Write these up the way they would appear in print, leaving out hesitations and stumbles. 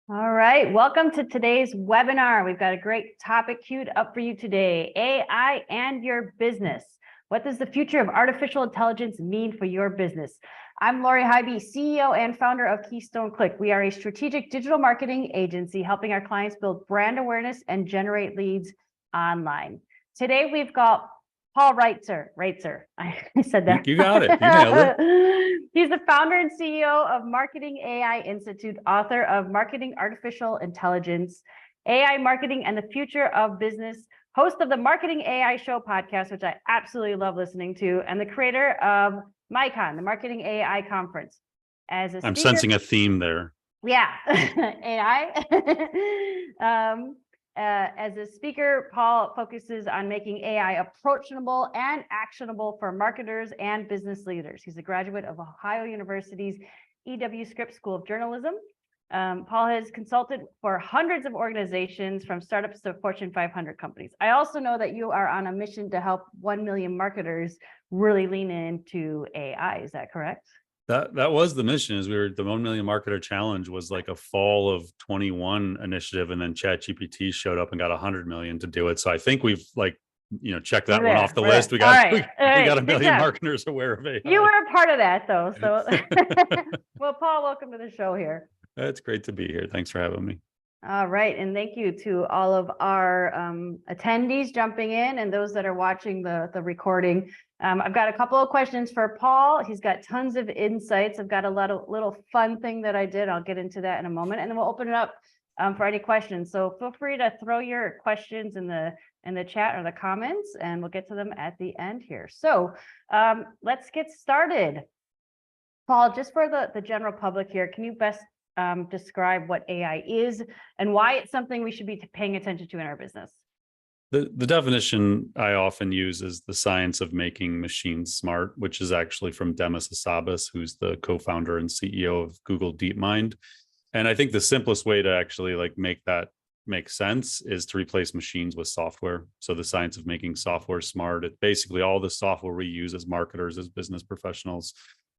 All right, welcome to today's webinar. We've got a great topic queued up for you today, AI and your business. What does the future of artificial intelligence mean for your business? I'm Lori Highby, CEO and founder of Keystone Click. We are a strategic digital marketing agency helping our clients build brand awareness and generate leads online. Today, we've got Paul Roetzer. I said that. You got it. You nailed it. He's the founder and CEO of Marketing AI Institute, author of Marketing Artificial Intelligence, AI Marketing and the Future of Business, host of the Marketing AI Show podcast, which I absolutely love listening to, and the creator of MyCon, the Marketing AI Conference. I'm sensing a theme there. Yeah, AI. As a speaker, Paul focuses on making AI approachable and actionable for marketers and business leaders. He's a graduate of Ohio University's E.W. Scripps School of Journalism. Paul has consulted for hundreds of organizations, from startups to Fortune 500 companies. I also know that you are on a mission to help 1 million marketers really lean into AI. Is that correct? That was the mission. The 1 Million Marketer Challenge was like a fall of 21 initiative, and then ChatGPT showed up and got 100 million to do it. So I think we've checked that one off the list. We got we got 1 million marketers aware of it. You were a part of that though. So well, Paul, welcome to the show here. It's great to be here. Thanks for having me. All right. And thank you to all of our attendees jumping in and those that are watching the recording. I've got a couple of questions for Paul. He's got tons of insights. I've got a little fun thing that I did. I'll get into that in a moment, and then we'll open it up for any questions. So feel free to throw your questions in the chat or the comments, and we'll get to them at the end here. So let's get started. Paul, just for the general public here, can you best describe what AI is and why it's something we should be paying attention to in our business? The definition I often use is the science of making machines smart, which is actually from Demis Hassabis, who's the co-founder and CEO of Google DeepMind. And I think the simplest way to actually make that make sense is to replace machines with software. So the science of making software smart, it basically all the software we use as marketers, as business professionals,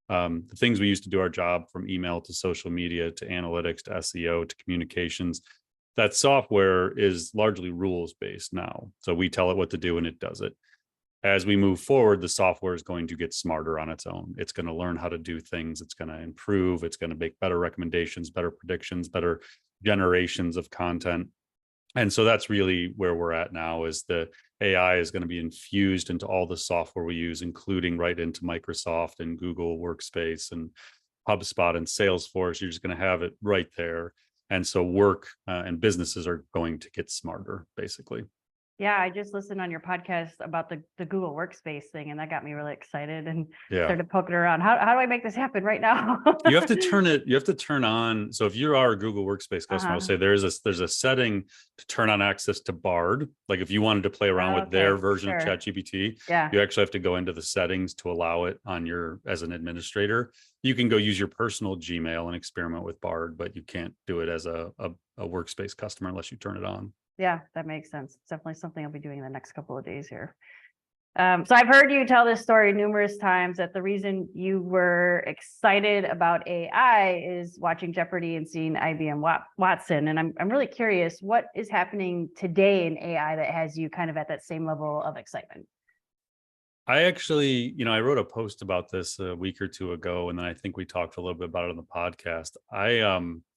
the things we use to do our job, from email to social media to analytics to SEO to communications, that software is largely rules-based now. So we tell it what to do and it does it. As we move forward, the software is going to get smarter on its own. It's going to learn how to do things. It's going to improve. It's going to make better recommendations, better predictions, better generations of content. And so that's really where we're at now, is the AI is going to be infused into all the software we use, including right into Microsoft and Google Workspace and HubSpot and Salesforce. You're just going to have it right there. And so work and businesses are going to get smarter, basically. Yeah, I just listened on your podcast about the Google Workspace thing, and that got me really excited and started poking around. How do I make this happen right now? You have to turn on. So if you are a Google Workspace customer, I'll say there's a setting to turn on access to Bard. Like if you wanted to play around with their version of ChatGPT, you actually have to go into the settings to allow it on as an administrator. You can go use your personal Gmail and experiment with Bard, but you can't do it as a Workspace customer unless you turn it on. Yeah, that makes sense. It's definitely something I'll be doing in the next couple of days here. So I've heard you tell this story numerous times, that the reason you were excited about AI is watching Jeopardy and seeing IBM Watson. And I'm really curious, what is happening today in AI that has you kind of at that same level of excitement? I actually, I wrote a post about this a week or two ago, and then I think we talked a little bit about it on the podcast.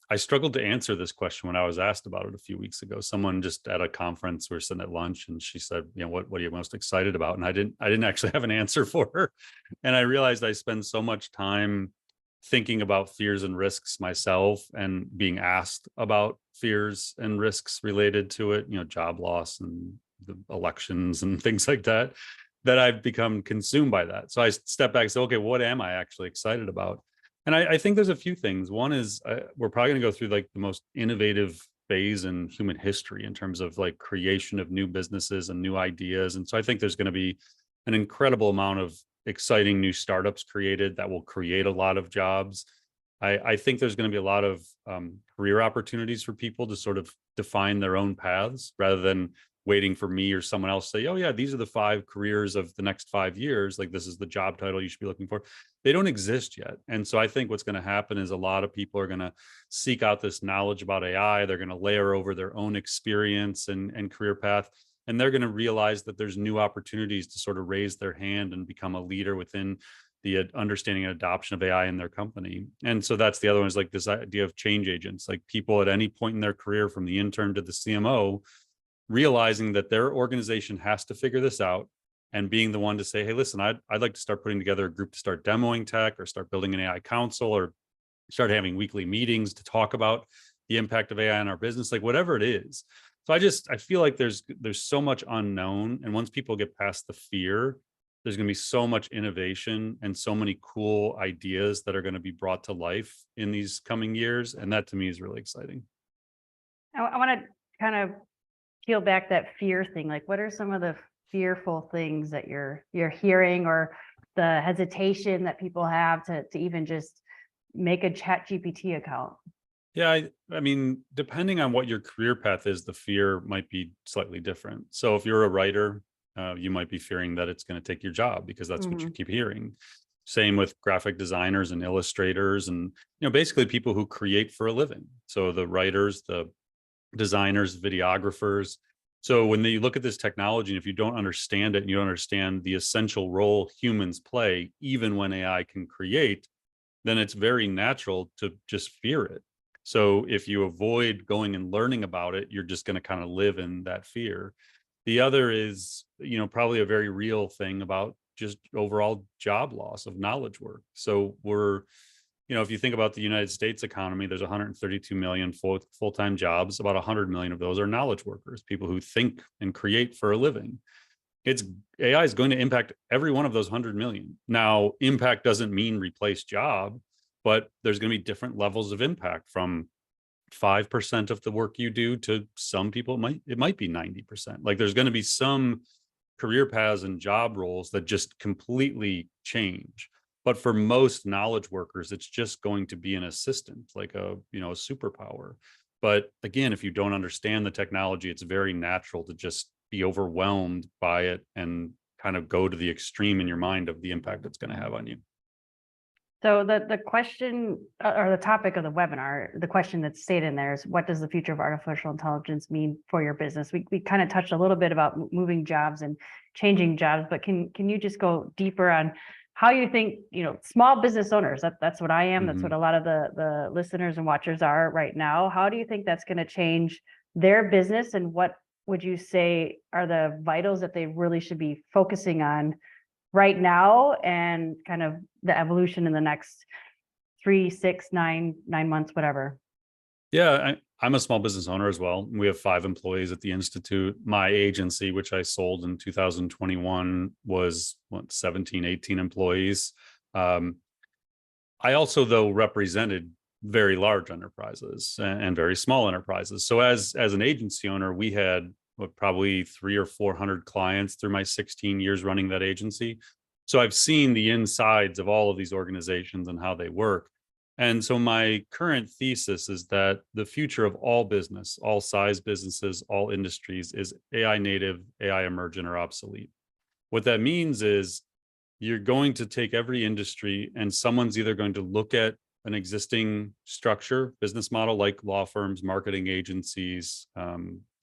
I struggled to answer this question when I was asked about it a few weeks ago. Someone just at a conference, we were sitting at lunch, and she said, what are you most excited about? And I didn't actually have an answer for her. And I realized I spend so much time thinking about fears and risks myself, and being asked about fears and risks related to it, job loss and the elections and things like that, that I've become consumed by that. So I step back and say, okay, what am I actually excited about? And I think there's a few things. One is we're probably going to go through the most innovative phase in human history in terms of creation of new businesses and new ideas. And so I think there's going to be an incredible amount of exciting new startups created that will create a lot of jobs. I think there's going to be a lot of career opportunities for people to sort of define their own paths rather than waiting for me or someone else to say, oh yeah, these are the 5 careers of the next 5 years. Like, this is the job title you should be looking for. They don't exist yet. And so I think what's going to happen is a lot of people are going to seek out this knowledge about AI. They're going to layer over their own experience and career path. And they're going to realize that there's new opportunities to sort of raise their hand and become a leader within the understanding and adoption of AI in their company. And so that's the other one, is like this idea of change agents, like people at any point in their career, from the intern to the CMO, realizing that their organization has to figure this out, and being the one to say, hey, listen, I'd like to start putting together a group to start demoing tech, or start building an AI council, or start having weekly meetings to talk about the impact of AI on our business, like whatever it is. So I feel like there's so much unknown. And once people get past the fear, there's going to be so much innovation and so many cool ideas that are going to be brought to life in these coming years. And that to me is really exciting. I want to kind of peel back that fear thing. Like, what are some of the fearful things that you're hearing, or the hesitation that people have to even just make a ChatGPT account? Yeah, I mean, depending on what your career path is, the fear might be slightly different. So if you're a writer, you might be fearing that it's going to take your job, because that's what you keep hearing. Same with graphic designers and illustrators, and basically people who create for a living. So the writers, the designers, videographers. So when you look at this technology, and if you don't understand it, and you don't understand the essential role humans play, even when AI can create, then it's very natural to just fear it. So if you avoid going and learning about it, you're just going to kind of live in that fear. The other is, probably a very real thing about just overall job loss of knowledge work. So if you think about the United States economy, there's 132 million full-time jobs. About 100 million of those are knowledge workers, people who think and create for a living. AI is going to impact every one of those 100 million. Now, impact doesn't mean replace job, but there's going to be different levels of impact, from 5% of the work you do to some people it might be 90%. Like, there's going to be some career paths and job roles that just completely change. But for most knowledge workers, it's just going to be an assistant, like a superpower. But again, if you don't understand the technology, it's very natural to just be overwhelmed by it and kind of go to the extreme in your mind of the impact it's going to have on you. So the question, or the topic of the webinar, the question that's stated in there is, what does the future of artificial intelligence mean for your business? We kind of touched a little bit about moving jobs and changing jobs, but can you just go deeper on how you think, small business owners, that's what I am, that's what a lot of the listeners and watchers are right now. How do you think that's going to change their business, and what would you say are the vitals that they really should be focusing on right now, and kind of the evolution in the next 3, 6, 9 months, whatever? Yeah, I'm a small business owner as well. We have 5 employees at the Institute. My agency, which I sold in 2021, was 17, 18 employees. I also, though, represented very large enterprises and very small enterprises. So as an agency owner, we had probably 300 or 400 clients through my 16 years running that agency. So I've seen the insides of all of these organizations and how they work. And so my current thesis is that the future of all business, all size businesses, all industries, is AI native, AI emergent, or obsolete. What that means is you're going to take every industry, and someone's either going to look at an existing structure, business model, like law firms, marketing agencies,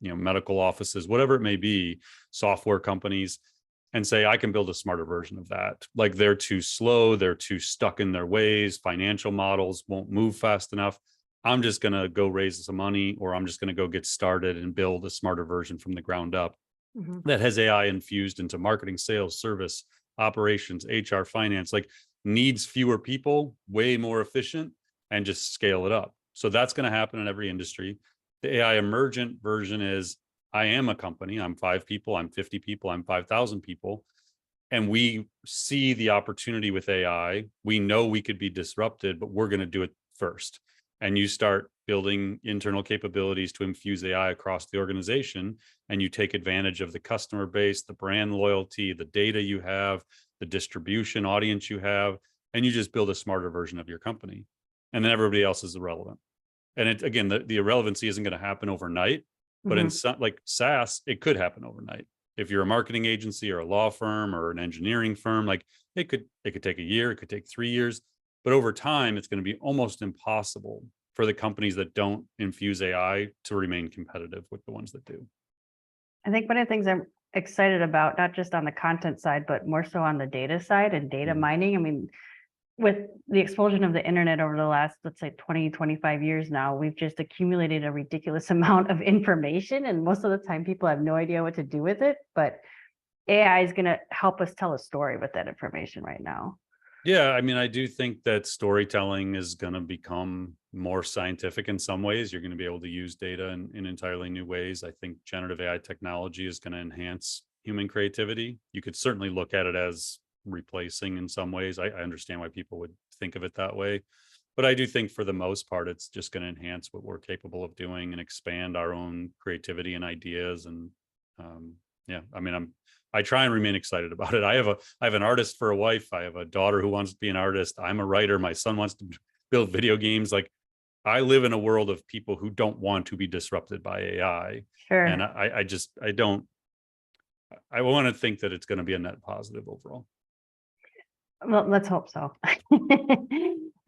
medical offices, whatever it may be, software companies, and say, I can build a smarter version of that. Like, they're too slow, they're too stuck in their ways, financial models won't move fast enough. I'm just going to go raise some money, or I'm just going to go get started and build a smarter version from the ground up that has AI infused into marketing, sales, service, operations, HR, finance, like needs fewer people, way more efficient, and just scale it up. So that's going to happen in every industry. The AI emergent version is, I am a company, I'm 5 people, I'm 50 people, I'm 5,000 people, and we see the opportunity with AI. We know we could be disrupted, but we're going to do it first. And you start building internal capabilities to infuse AI across the organization, and you take advantage of the customer base, the brand loyalty, the data you have, the distribution audience you have, and you just build a smarter version of your company. And then everybody else is irrelevant. And again, the irrelevancy isn't going to happen overnight, But in some, like SaaS, it could happen overnight. If you're a marketing agency or a law firm or an engineering firm, like it could take a year, it could take 3 years, but over time, it's going to be almost impossible for the companies that don't infuse AI to remain competitive with the ones that do. I think one of the things I'm excited about, not just on the content side, but more so on the data side and data mining. I mean, with the explosion of the internet over the last, let's say 20, 25 years now, we've just accumulated a ridiculous amount of information. And most of the time people have no idea what to do with it, but AI is going to help us tell a story with that information right now. Yeah, I mean, I do think that storytelling is going to become more scientific in some ways. You're going to be able to use data in entirely new ways. I think generative AI technology is going to enhance human creativity. You could certainly look at it as replacing in some ways. I understand why people would think of it that way. But I do think for the most part, it's just going to enhance what we're capable of doing and expand our own creativity and ideas. And yeah, I mean, I try and remain excited about it. I have an artist for a wife. I have a daughter who wants to be an artist. I'm a writer. My son wants to build video games. Like, I live in a world of people who don't want to be disrupted by AI. Sure. And I want to think that it's going to be a net positive overall. Well, let's hope so.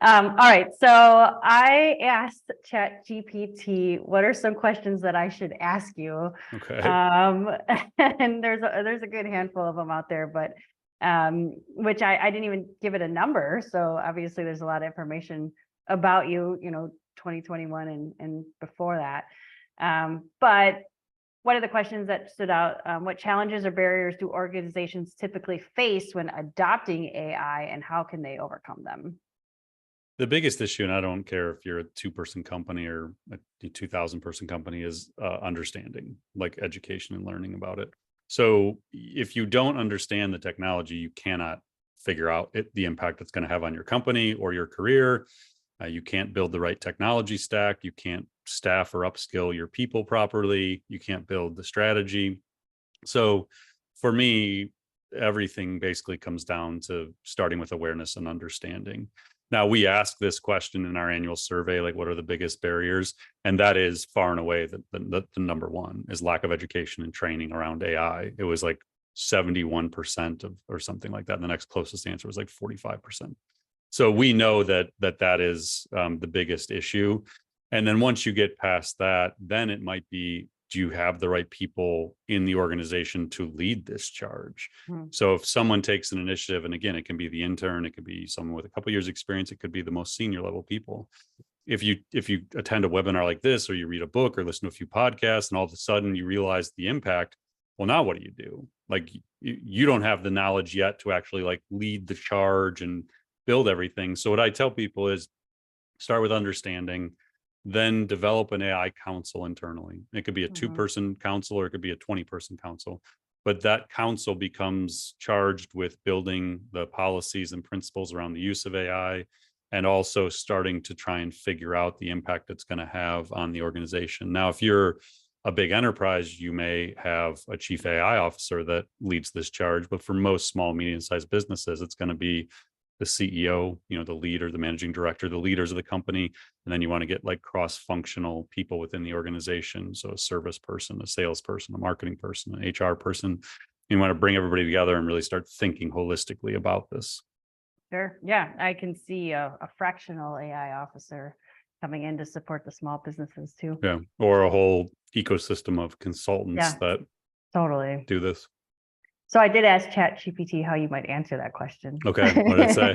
All right. So I asked ChatGPT, what are some questions that I should ask you? Okay. And there's a good handful of them out there, but which I didn't even give it a number. So obviously there's a lot of information about you, 2021 and before that. But one of the questions that stood out, what challenges or barriers do organizations typically face when adopting AI, and how can they overcome them? The biggest issue, and I don't care if you're a 2-person company or a 2,000-person company, is understanding, like education and learning about it. So if you don't understand the technology, you cannot figure out the impact it's going to have on your company or your career. You can't build the right technology stack. You can't staff or upskill your people properly. You can't build the strategy. So for me, everything basically comes down to starting with awareness and understanding. Now, we ask this question in our annual survey, like, what are the biggest barriers? And that is far and away the number one is lack of education and training around AI. It was like 71% or something like that. And the next closest answer was like 45%. So we know that is the biggest issue. And then once you get past that, then it might be, do you have the right people in the organization to lead this charge? So if someone takes an initiative, and again, it can be the intern, it could be someone with a couple years experience, it could be the most senior level people. If you attend a webinar like this, or you read a book or listen to a few podcasts, and all of a sudden you realize the impact, well, now what do? Like, you don't have the knowledge yet to actually like lead the charge and build everything. So what I tell people is start with understanding, then develop an AI council internally. It could be a 2-person council, or it could be a 20-person council, but that council becomes charged with building the policies and principles around the use of AI, and also starting to try and figure out the impact it's going to have on the organization. Now, if you're a big enterprise, you may have a chief AI officer that leads this charge, but for most small, medium-sized businesses, it's going to be the CEO, the leader, the managing director, the leaders of the company. And then you want to get like cross-functional people within the organization. So a service person, a salesperson, a marketing person, an HR person. You want to bring everybody together and really start thinking holistically about this. Sure. Yeah, I can see a fractional AI officer coming in to support the small businesses too. Yeah, or a whole ecosystem of consultants that totally do this. So I did ask ChatGPT how you might answer that question. Okay, what did it say?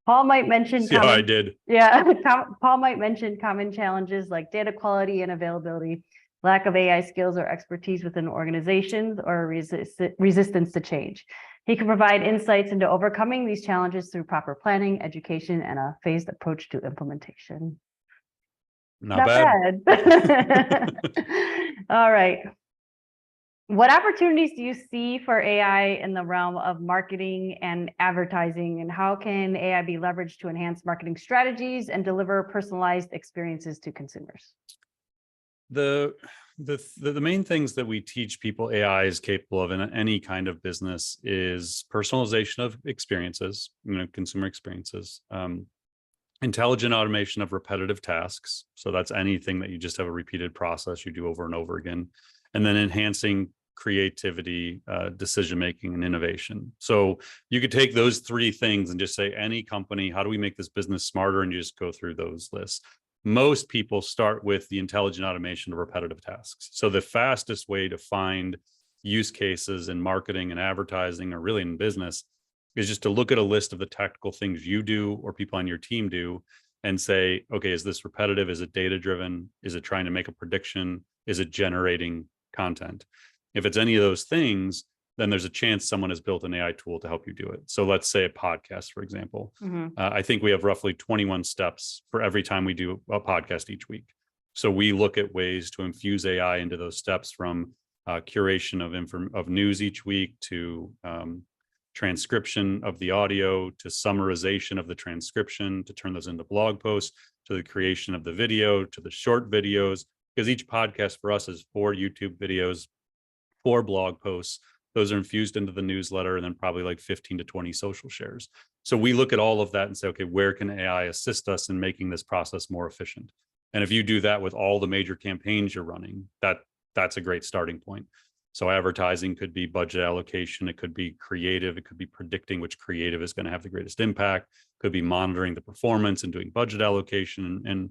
Paul might mention I did. Yeah, Paul might mention common challenges like data quality and availability, lack of AI skills or expertise within organizations, or resistance to change. He can provide insights into overcoming these challenges through proper planning, education, and a phased approach to implementation. Not bad. All right. What opportunities do you see for AI in the realm of marketing and advertising, and how can AI be leveraged to enhance marketing strategies and deliver personalized experiences to consumers? The main things that we teach people AI is capable of in any kind of business is personalization of experiences, consumer experiences. intelligent automation of repetitive tasks. So that's anything that you just have a repeated process you do over and over again. And then enhancing creativity, decision-making, and innovation. So you could take those three things and just say, any company, how do we make this business smarter? And you just go through those lists. Most people start with the intelligent automation of repetitive tasks. So the fastest way to find use cases in marketing and advertising, or really in business, is just to look at a list of the tactical things you do or people on your team do and say, okay, is this repetitive? Is it data driven? Is it trying to make a prediction? Is it generating content? If it's any of those things, then there's a chance someone has built an AI tool to help you do it. So let's say a podcast, for example. I think we have roughly 21 steps for every time we do a podcast each week. So we look at ways to infuse AI into those steps, from curation of news each week to transcription of the audio, to summarization of the transcription, to turn those into blog posts, to the creation of the video, to the short videos, because each podcast for us is 4 YouTube videos, 4 blog posts. Those are infused into the newsletter, and then probably like 15 to 20 social shares. So we look at all of that and say, okay, where can AI assist us in making this process more efficient? And if you do that with all the major campaigns you're running, that's a great starting point. So advertising could be budget allocation, it could be creative, it could be predicting which creative is going to have the greatest impact, could be monitoring the performance and doing budget allocation and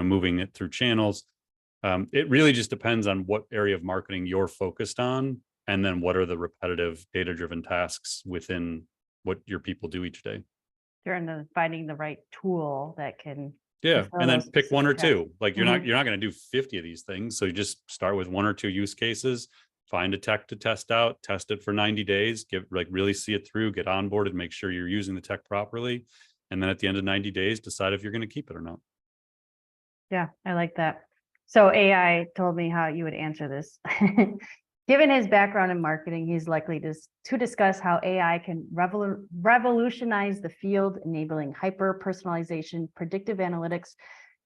moving it through channels. It really just depends on what area of marketing you're focused on, and then what are the repetitive data-driven tasks within what your people do each day. Sure, and then finding the right tool that can. Yeah, and then pick one or two. Like you're not going to do 50 of these things, so you just start with 1 or 2 use cases. Find a tech to test out, test it for 90 days, really see it through, get onboarded, make sure you're using the tech properly. And then at the end of 90 days, decide if you're going to keep it or not. Yeah, I like that. So AI told me how you would answer this. Given his background in marketing, he's likely to discuss how AI can revolutionize the field, enabling hyper-personalization, predictive analytics,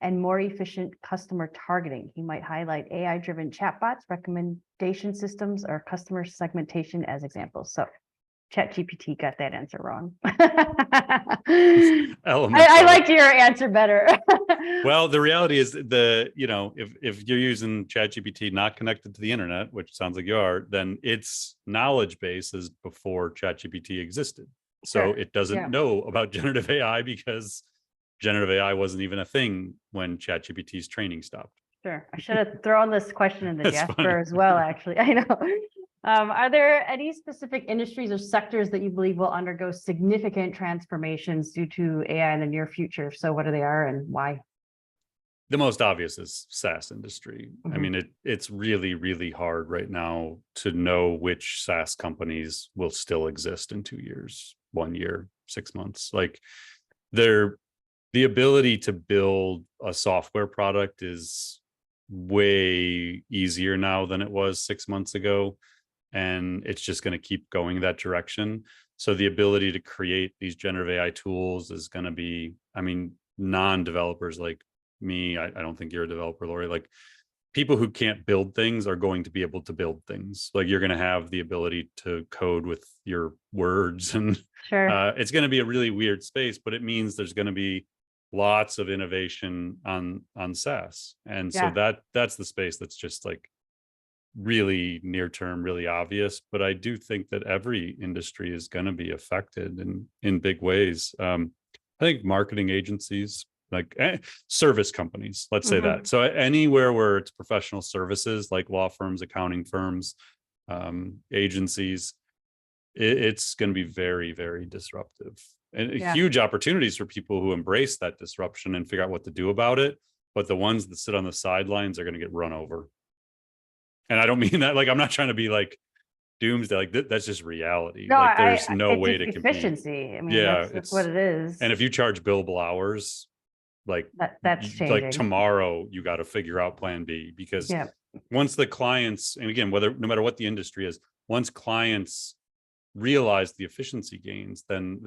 and more efficient customer targeting. He might highlight AI-driven chatbots, recommendation systems, or customer segmentation as examples. So ChatGPT got that answer wrong. I liked your answer better. Well, the reality is if you're using ChatGPT not connected to the internet, which sounds like you are, then its knowledge base is before ChatGPT existed. So it doesn't know about generative AI because generative AI wasn't even a thing when ChatGPT's training stopped. Sure. I should have thrown this question in the Jasper as well, actually. I know. Are there any specific industries or sectors that you believe will undergo significant transformations due to AI in the near future? So what they are and why? The most obvious is SaaS industry. I mean, it's really, really hard right now to know which SaaS companies will still exist in 2 years, 1 year, 6 months. Like the ability to build a software product is way easier now than it was 6 months ago. And it's just going to keep going that direction. So the ability to create these generative AI tools is going to be, I mean, non-developers like me, I don't think you're a developer, Lori, like people who can't build things are going to be able to build things. Like you're going to have the ability to code with your words, and it's going to be a really weird space, but it means there's going to be lots of innovation on SaaS. And so that's the space that's just like really near term, really obvious. But I do think that every industry is going to be affected in big ways. I think marketing agencies, like service companies, let's say that. So anywhere where it's professional services, like law firms, accounting firms, agencies, it's going to be very, very disruptive, and huge opportunities for people who embrace that disruption and figure out what to do about it. But the ones that sit on the sidelines are going to get run over. And I don't mean that, like, I'm not trying to be like doomsday, like that's just reality. No, like there's no way to compete. Efficiency. I mean, that's what it is. And if you charge billable hours, like that's changing. Like tomorrow, you got to figure out plan B, because once the clients, and again, no matter what the industry is, once clients realize the efficiency gains, then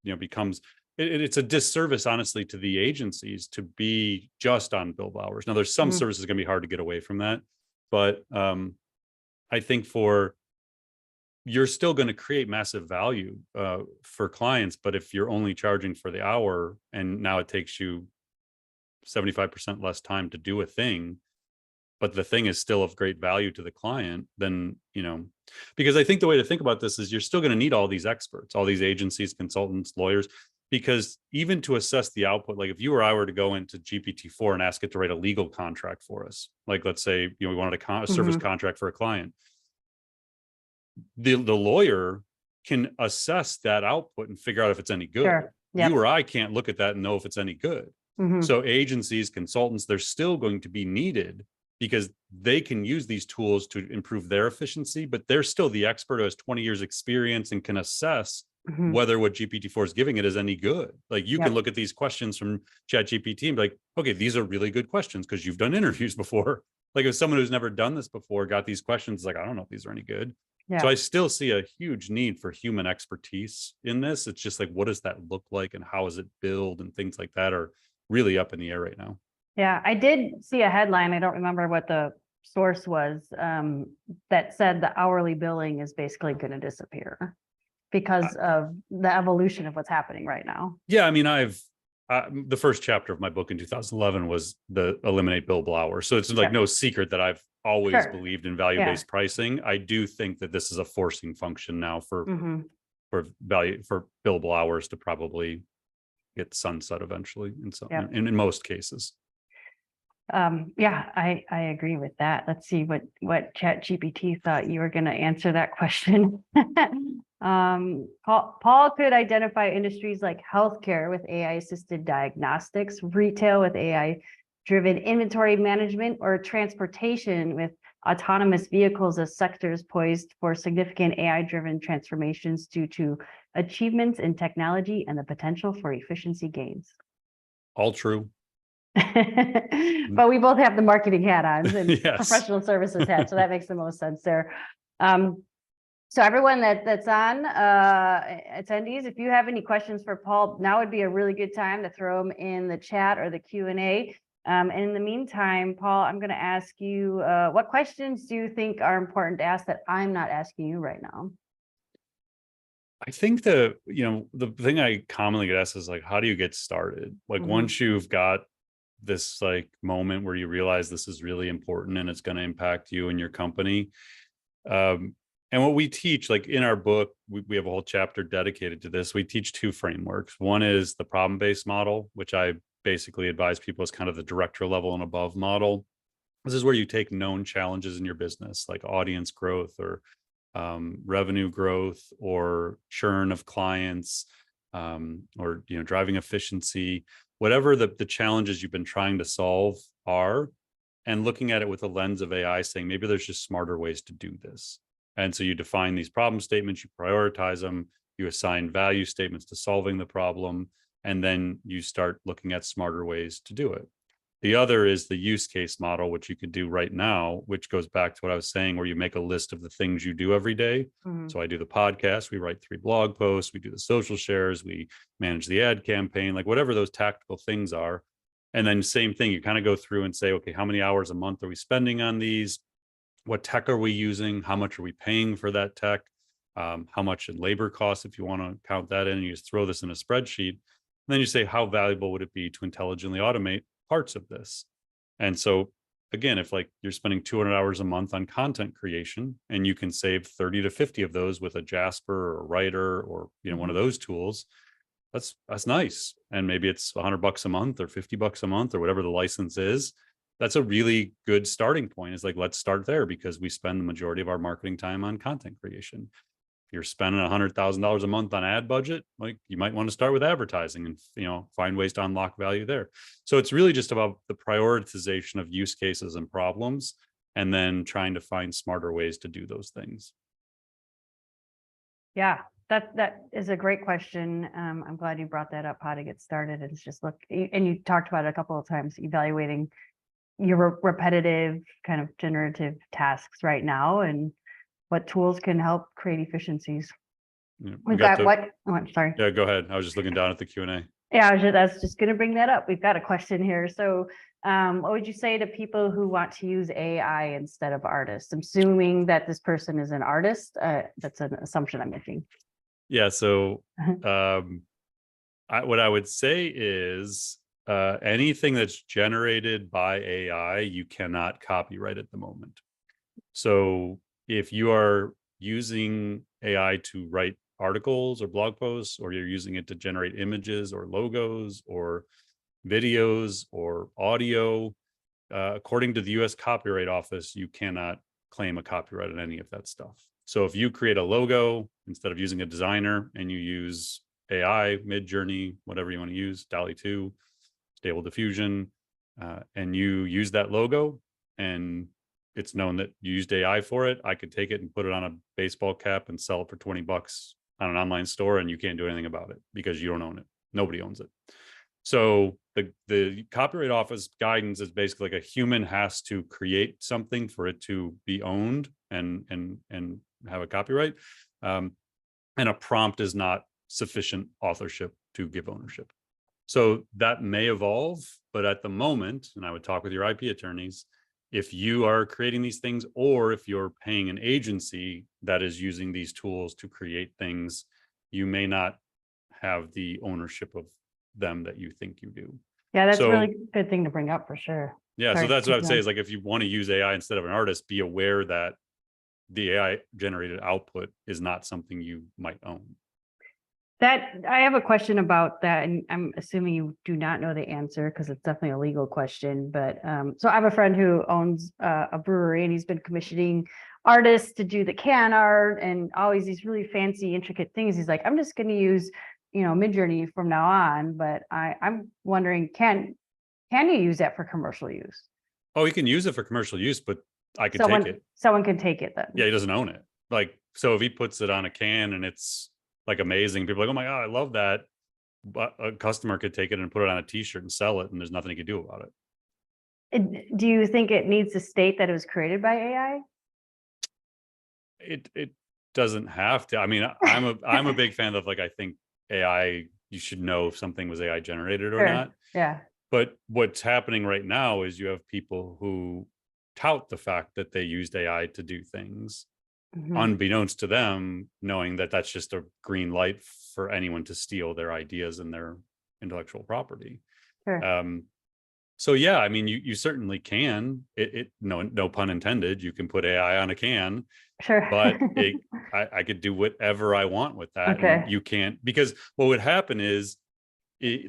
it becomes, it's a disservice, honestly, to the agencies to be just on billable hours. Now, there's some services going to be hard to get away from that, but I think for you're still going to create massive value for clients. But if you're only charging for the hour and now it takes you 75% less time to do a thing, but the thing is still of great value to the client, then, because I think the way to think about this is you're still going to need all these experts, all these agencies, consultants, lawyers, because even to assess the output, like if you or I were to go into GPT-4 and ask it to write a legal contract for us, like let's say, we wanted a service contract for a client, the lawyer can assess that output and figure out if it's any good. Sure. Yep. You or I can't look at that and know if it's any good. So agencies, consultants, they're still going to be needed because they can use these tools to improve their efficiency, but they're still the expert who has 20 years experience and can assess whether what GPT-4 is giving it is any good. Like you can look at these questions from ChatGPT and be like, okay, these are really good questions because you've done interviews before. Like if someone who's never done this before got these questions, like, I don't know if these are any good. So I still see a huge need for human expertise in this. It's just like, what does that look like and how is it built and things like that are really up in the air right now. Yeah, I did see a headline. I don't remember what the source was, that said the hourly billing is basically going to disappear because of the evolution of what's happening right now. Yeah, I mean, the first chapter of my book in 2011 was the eliminate billable hours. So it's like no secret that I've always believed in value-based pricing. I do think that this is a forcing function now for billable hours to probably get sunset eventually in most cases. I agree with that. Let's see what ChatGPT thought you were going to answer that question. Paul could identify industries like healthcare with AI assisted diagnostics, retail with AI driven inventory management, or transportation with autonomous vehicles as sectors poised for significant AI driven transformations due to achievements in technology and the potential for efficiency gains. All true. But we both have the marketing hat on and professional services hat, so that makes the most sense there. So everyone that's on, attendees, if you have any questions for Paul, now would be a really good time to throw them in the chat or the Q&A. And in the meantime, Paul, I'm going to ask you, what questions do you think are important to ask that I'm not asking you right now? I think the thing I commonly get asked is like, how do you get started? Like once you've got this like moment where you realize this is really important and it's going to impact you and your company. And what we teach, like in our book, we have a whole chapter dedicated to this. We teach two frameworks. One is the problem-based model, which I basically advise people as kind of the director level and above model. This is where you take known challenges in your business, like audience growth or revenue growth or churn of clients, or driving efficiency, whatever the challenges you've been trying to solve are, and looking at it with a lens of AI, saying maybe there's just smarter ways to do this. And so you define these problem statements, you prioritize them, you assign value statements to solving the problem, and then you start looking at smarter ways to do it. The other is the use case model, which you could do right now, which goes back to what I was saying, where you make a list of the things you do every day. So I do the podcast, we write 3 blog posts, we do the social shares, we manage the ad campaign, like whatever those tactical things are. And then same thing, you kind of go through and say, okay, how many hours a month are we spending on these? What tech are we using? How much are we paying for that tech? How much in labor costs, if you want to count that in, and you just throw this in a spreadsheet. And then you say, how valuable would it be to intelligently automate parts of this? And so again, if like you're spending 200 hours a month on content creation and you can save 30 to 50 of those with a Jasper or a Writer or one of those tools, that's nice. And maybe it's $100 a month or $50 a month or whatever the license is. That's a really good starting point. Is like, let's start there, because we spend the majority of our marketing time on content creation. If you're spending $100,000 a month on ad budget, like you might want to start with advertising and find ways to unlock value there. So it's really just about the prioritization of use cases and problems, and then trying to find smarter ways to do those things. Yeah, that is a great question. I'm glad you brought that up, how to get started. It's just and you talked about it a couple of times, evaluating your repetitive kind of generative tasks right now and what tools can help create efficiencies. Yeah, sorry. Yeah, go ahead. I was just looking down at the Q&A. Yeah, I was just going to bring that up. We've got a question here. So What would you say to people who want to use AI instead of artists? I'm assuming that this person is an artist. That's an assumption I'm making. Yeah. So what I would say is anything that's generated by AI, you cannot copyright at the moment. So if you are using AI to write articles or blog posts, or you're using it to generate images or logos or videos or audio, according to the US Copyright Office, you cannot claim a copyright on any of that stuff. So if you create a logo instead of using a designer and you use AI, Midjourney, whatever you want to use, DALL-E 2, Stable Diffusion, and you use that logo and it's known that you used AI for it, I could take it and put it on a baseball cap and sell it for $20 on an online store, and you can't do anything about it because you don't own it. Nobody owns it. So the Copyright Office guidance is basically like a human has to create something for it to be owned and have a copyright, and a prompt is not sufficient authorship to give ownership. So that may evolve, but at the moment, and I would talk with your IP attorneys, if you are creating these things, or if you're paying an agency that is using these tools to create things, you may not have the ownership of them that you think you do. Yeah, that's a really good thing to bring up for sure. Yeah, so that's what I would say is, like, if you want to use AI instead of an artist, be aware that the AI generated output is not something you might own. That I have a question about that, and I'm assuming you do not know the answer because it's definitely a legal question. But so I have a friend who owns a brewery, and he's been commissioning artists to do the can art and always these really fancy, intricate things. He's like, I'm just going to use, Midjourney from now on. But I'm wondering, can you use that for commercial use? Oh, you can use it for commercial use, but I could take it. Someone can take it then. Yeah, he doesn't own it. Like, so if he puts it on a can and it's like amazing, people are like, oh my God, I love that. But a customer could take it and put it on a t-shirt and sell it, and there's nothing he could do about it. Do you think it needs to state that it was created by AI? It doesn't have to. I mean, I'm a big fan of, like, I think AI, you should know if something was AI generated or not. Yeah. But what's happening right now is you have people who tout the fact that they used AI to do things, unbeknownst to them, knowing that that's just a green light for anyone to steal their ideas and their intellectual property. So yeah, I mean, you certainly can. No pun intended. You can put AI on a can, but I could do whatever I want with that. Okay. And you can't, because what would happen is,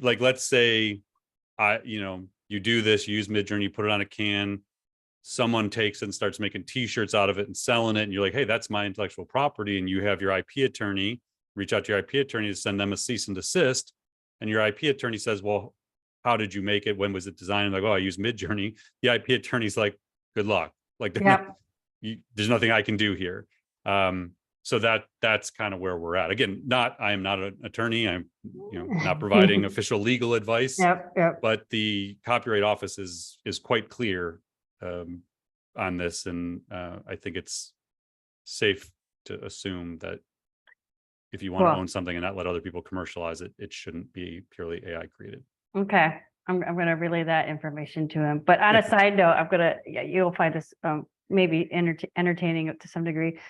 like, let's say you do this, you use Midjourney, you put it on a can, someone takes it and starts making t-shirts out of it and selling it, and you're like, hey, that's my intellectual property, and you have your IP attorney reach out to your IP attorney to send them a cease and desist, and your IP attorney says, well, how did you make it? When was it designed? Like, oh, I used Midjourney. The IP attorney's like, good luck. Like, there's nothing I can do here. So that's kind of where we're at. Again, I am not an attorney. I'm not providing official legal advice. But the Copyright Office is quite clear on this, and I think it's safe to assume that if you want to own something and not let other people commercialize it, it shouldn't be purely AI created. Okay, I'm going to relay that information to him. But on a side note, you'll find this maybe entertaining to some degree.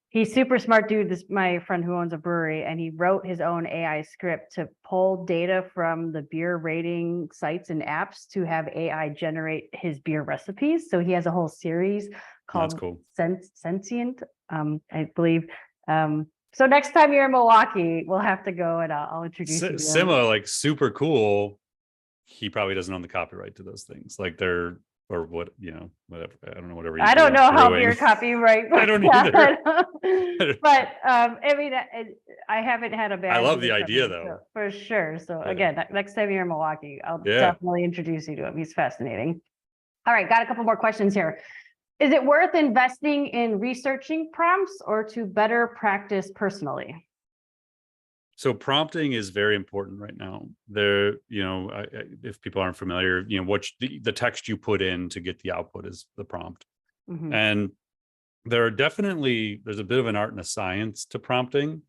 He's super smart dude, my friend who owns a brewery, and he wrote his own AI script to pull data from the beer rating sites and apps to have AI generate his beer recipes. So he has a whole series called Sentient, I believe. So next time you're in Milwaukee, we'll have to go and I'll introduce you. Sima, like, super cool. He probably doesn't own the copyright to those things. Like, they're, or what, whatever. I don't know, whatever. I don't know how beer copyright. I don't either. But I mean, I haven't had a bad. I love the idea though. For sure. So again, next time you're in Milwaukee, I'll definitely introduce you to him. He's fascinating. All right, got a couple more questions here. Is it worth investing in researching prompts or to better practice personally? So prompting is very important right now. There, if people aren't familiar, what the text you put in to get the output is the prompt. And there's a bit of an art and a science to prompting.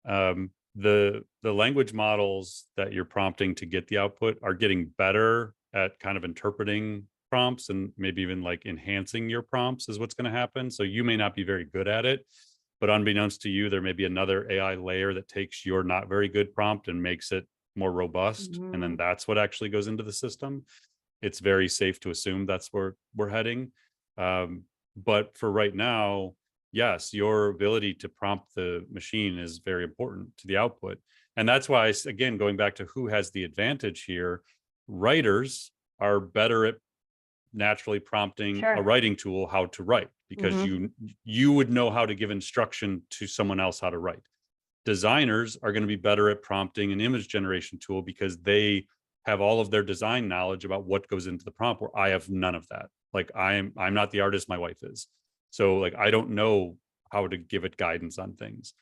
The language models that you're prompting to get the output are getting better at kind of interpreting prompts and maybe even like enhancing your prompts is what's going to happen. So you may not be very good at it, but unbeknownst to you, there may be another AI layer that takes your not very good prompt and makes it more robust. And then that's what actually goes into the system. It's very safe to assume that's where we're heading. But for right now, yes, your ability to prompt the machine is very important to the output. And that's why, again, going back to who has the advantage here, writers are better at naturally prompting a writing tool how to write, because you would know how to give instruction to someone else how to write. Designers are going to be better at prompting an image generation tool because they have all of their design knowledge about what goes into the prompt, where I have none of that. Like I'm not the artist, my wife is. So like I don't know how to give it guidance on things.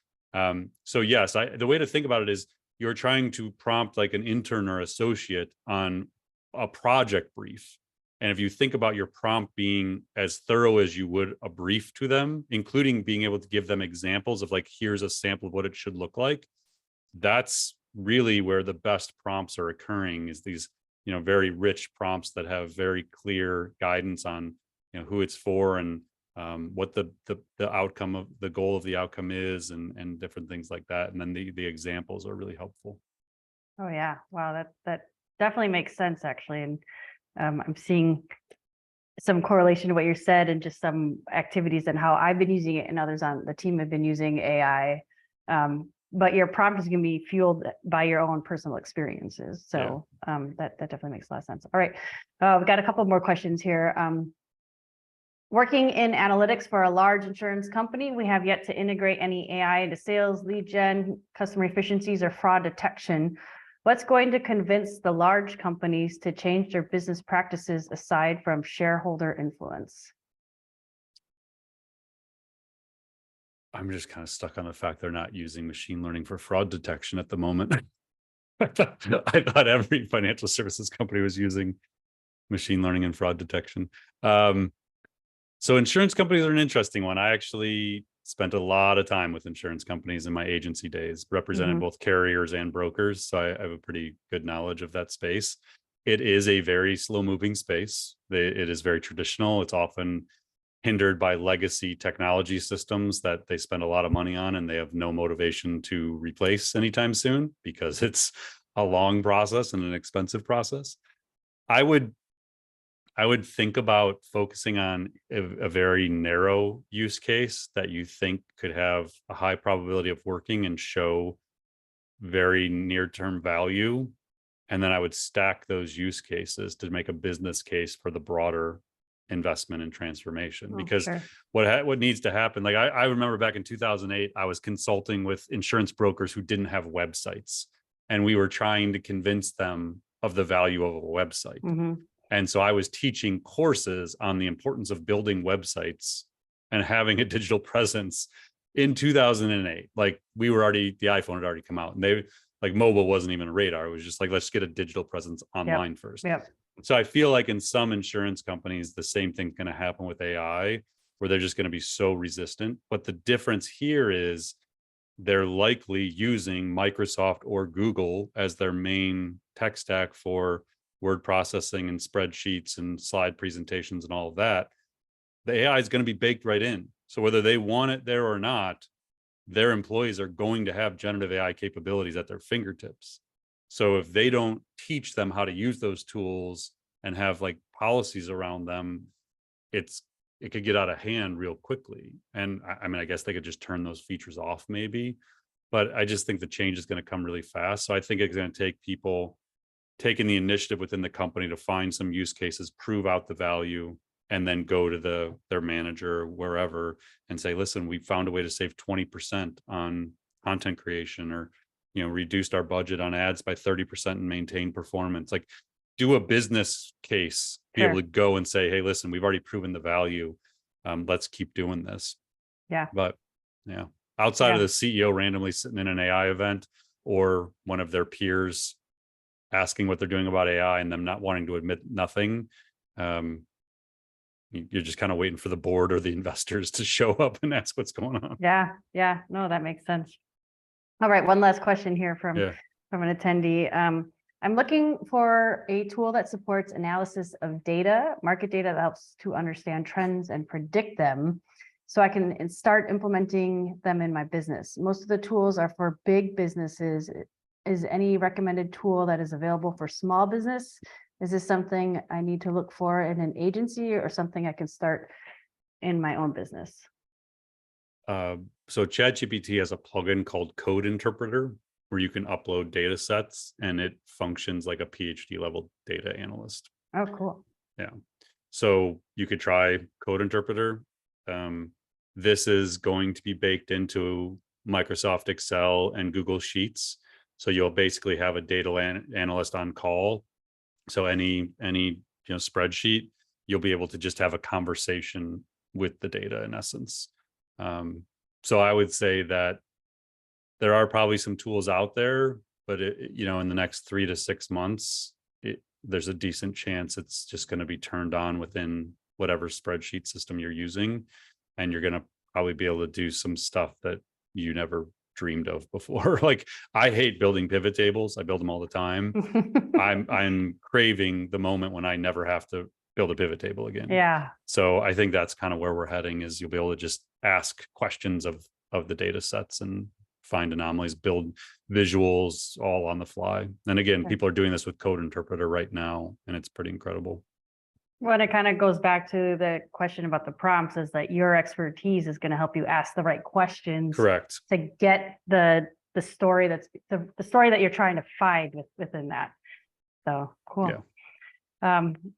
So yes, the way to think about it is you're trying to prompt like an intern or associate on a project brief. And if you think about your prompt being as thorough as you would a brief to them, including being able to give them examples of like, here's a sample of what it should look like, that's really where the best prompts are occurring, is these, very rich prompts that have very clear guidance on, who it's for and what the outcome of the goal of the outcome is, and different things like that. And then the examples are really helpful. Oh yeah. Wow. That definitely makes sense actually. And I'm seeing some correlation to what you said and just some activities and how I've been using it and others on the team have been using AI. But your prompt is going to be fueled by your own personal experiences. So that definitely makes a lot of sense. All right. We've got a couple more questions here. Working in analytics for a large insurance company, we have yet to integrate any AI into sales, lead gen, customer efficiencies, or fraud detection. What's going to convince the large companies to change their business practices aside from shareholder influence? I'm just kind of stuck on the fact they're not using machine learning for fraud detection at the moment. I thought every financial services company was using machine learning and fraud detection. So insurance companies are an interesting one. I actually spent a lot of time with insurance companies in my agency days, represented both carriers and brokers. So I have a pretty good knowledge of that space. It is a very slow moving space. It is very traditional. It's often hindered by legacy technology systems that they spend a lot of money on, and they have no motivation to replace anytime soon because it's a long process and an expensive process. I would think about focusing on a very narrow use case that you think could have a high probability of working and show very near-term value. And then I would stack those use cases to make a business case for the broader investment and transformation. Because what needs to happen, like I remember back in 2008, I was consulting with insurance brokers who didn't have websites, and we were trying to convince them of the value of a website. And so I was teaching courses on the importance of building websites and having a digital presence in 2008. Like the iPhone had already come out, and like mobile wasn't even a radar. It was just like, let's get a digital presence online first. So I feel like in some insurance companies, the same thing's going to happen with AI, where they're just going to be so resistant. But the difference here is they're likely using Microsoft or Google as their main tech stack for word processing and spreadsheets and slide presentations and all of that. The AI is going to be baked right in. So whether they want it there or not, their employees are going to have generative AI capabilities at their fingertips. So if they don't teach them how to use those tools and have like policies around them, it could get out of hand real quickly. And I mean, I guess they could just turn those features off maybe, but I just think the change is going to come really fast. So I think it's going to take people taking the initiative within the company to find some use cases, prove out the value, and then go to their manager, wherever, and say, listen, we found a way to save 20% on content creation, or, reduced our budget on ads by 30% and maintain performance. Like, do a business case, be able to go and say, hey, listen, we've already proven the value. Let's keep doing this. But outside of the CEO randomly sitting in an AI event, or one of their peers asking what they're doing about AI and them not wanting to admit nothing, you're just kind of waiting for the board or the investors to show up and ask what's going on. Yeah. No, that makes sense. All right. One last question here from an attendee. I'm looking for a tool that supports analysis of data, market data that helps to understand trends and predict them so I can start implementing them in my business. Most of the tools are for big businesses. Is any recommended tool that is available for small business? Is this something I need to look for in an agency or something I can start in my own business? So ChatGPT has a plugin called Code Interpreter where you can upload data sets and it functions like a PhD level data analyst. Oh, cool. Yeah. So you could try Code Interpreter. This is going to be baked into Microsoft Excel and Google Sheets. So you'll basically have a data analyst on call. So any spreadsheet, you'll be able to just have a conversation with the data in essence. So I would say that there are probably some tools out there, but in the next 3 to 6 months, there's a decent chance it's just going to be turned on within whatever spreadsheet system you're using. And you're going to probably be able to do some stuff that you never dreamed of before. Like I hate building pivot tables. I build them all the time. I'm craving the moment when I never have to build a pivot table again. Yeah. So I think that's kind of where we're heading is you'll be able to just ask questions of the data sets and find anomalies, build visuals all on the fly. And again, people are doing this with Code Interpreter right now, and it's pretty incredible. Well, it kind of goes back to the question about the prompts is that your expertise is going to help you ask the right questions. Correct. To get the story that's the story that you're trying to find within that. So cool. Yeah.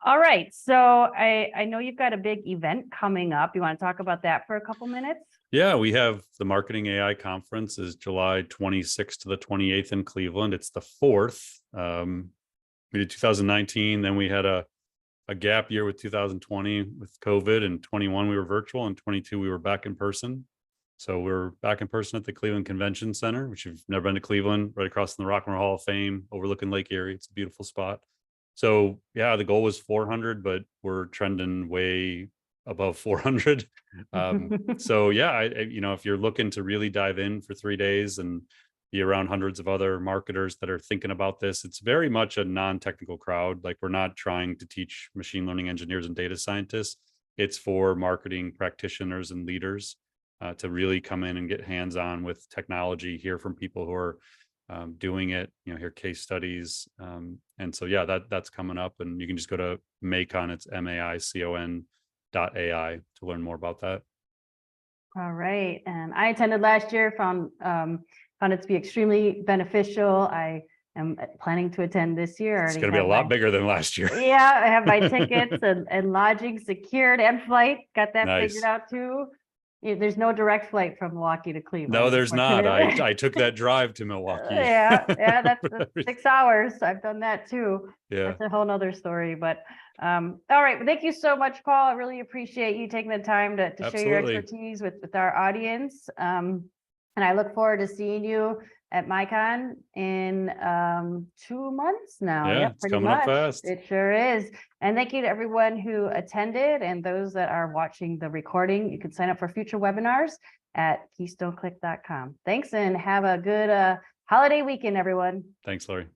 All right. So I know you've got a big event coming up. You want to talk about that for a couple minutes? Yeah, we have the Marketing AI Conference is July 26th to the 28th in Cleveland. It's the 4th. We did 2019, then we had a gap year with 2020 with COVID, and 21 we were virtual, and 22 we were back in person. So we're back in person at the Cleveland Convention Center, which you've never been to Cleveland, right across from the Rock and Roll Hall of Fame, overlooking Lake Erie. It's a beautiful spot. So yeah, the goal was 400, but we're trending way above 400. So yeah, if you're looking to really dive in for 3 days and be around hundreds of other marketers that are thinking about this, it's very much a non-technical crowd. Like we're not trying to teach machine learning engineers and data scientists. It's for marketing practitioners and leaders to really come in and get hands-on with technology, hear from people who are doing it, hear case studies. And so, yeah, that's coming up, and you can just go to Macon, it's MAICON.ai to learn more about that. All right. And I attended last year, found it to be extremely beneficial. I am planning to attend this year. It's going to be a lot bigger than last year. Yeah, I have my tickets and lodging secured and flight. Got that Nice. figured out too. There's no direct flight from Milwaukee to Cleveland. No, there's not. I took that drive to Milwaukee. Yeah, that's 6 hours. I've done that too. Yeah. That's a whole nother story. But all right. Thank you so much, Paul. I really appreciate you taking the time to share your expertise with our audience. And I look forward to seeing you at MyCon in 2 months now. Yeah, it's coming up fast. It sure is. And thank you to everyone who attended and those that are watching the recording. You can sign up for future webinars at keystoneclick.com. Thanks, and have a good holiday weekend, everyone. Thanks, Lori.